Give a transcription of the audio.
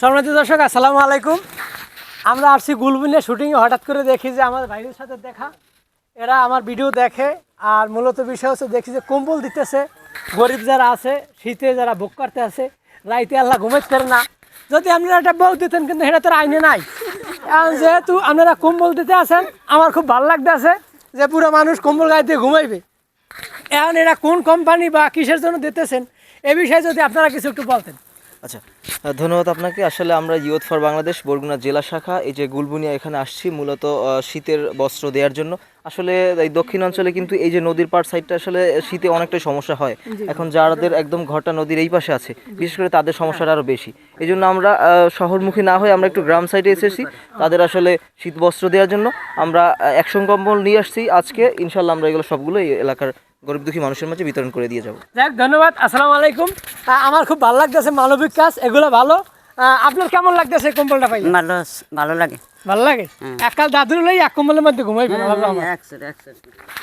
সম্মানিত দর্শক, আসসালামু আলাইকুম। আমরা আসছি গুলবুনিয়া শুটিংয়ে, হঠাৎ করে দেখি যে আমার ভাইদের সাথে দেখা, এরা আমার ভিডিও দেখে। আর মূলত বিষয় হচ্ছে দেখি যে কম্বল দিতেছে গরিব যারা আছে, শীতে যারা ভোগ করতে আছে, রাইতে আল্লাহ ঘুমাইতে পারে না। যদি আপনারা একটা বউ দিতেন, কিন্তু সেটা তো আইনে নাই। এখন যেহেতু আপনারা কম্বল দিতে আছেন, আমার খুব ভালো লাগতে আছে যে পুরো মানুষ কম্বল গায়ে দিয়ে ঘুমাইবে। এখন এরা কোন কোম্পানি বা কিসের জন্য দিতেছেন, এ বিষয়ে যদি আপনারা কিছু একটু বলতেন। আচ্ছা, ধন্যবাদ আপনাকে। আসলে আমরা ইউথ ফর বাংলাদেশ বরগুনা জেলা শাখা এই যে গুলবুনিয়া এখানে আসছি মূলত শীতের বস্ত্র দেওয়ার জন্য। আসলে এই দক্ষিণ অঞ্চলে কিন্তু এই যে নদীর পাড় সাইডটা আসলে শীতে অনেকটাই সমস্যা হয়। এখন যাদের একদম ঘরটা নদীর এই পাশে আছে, বিশেষ করে তাদের সমস্যাটা আরও বেশি। এই জন্য আমরা শহরমুখী না হয়ে আমরা একটু গ্রাম সাইডে এসেছি তাদের আসলে শীত বস্ত্র দেওয়ার জন্য। আমরা 100 কম্বল নিয়ে আসছি আজকে। ইনশাল্লাহ আমরা এগুলো সবগুলো এই এলাকার গরিব দুঃখী মানুষের মাঝে বিতরণ করে দিয়ে যাবো। যাক, ধন্যবাদ। আসসালামু আলাইকুম। আমার খুব ভালো লাগতেছে, মানবিক কাজ এগুলো ভালো। আপনার কেমন লাগতেছে কম্বলটা পাই? ভালো লাগে। ভালো লাগে। এককাল দাদুর লই এক কম্বলের মধ্যে ঘুমাইবেন।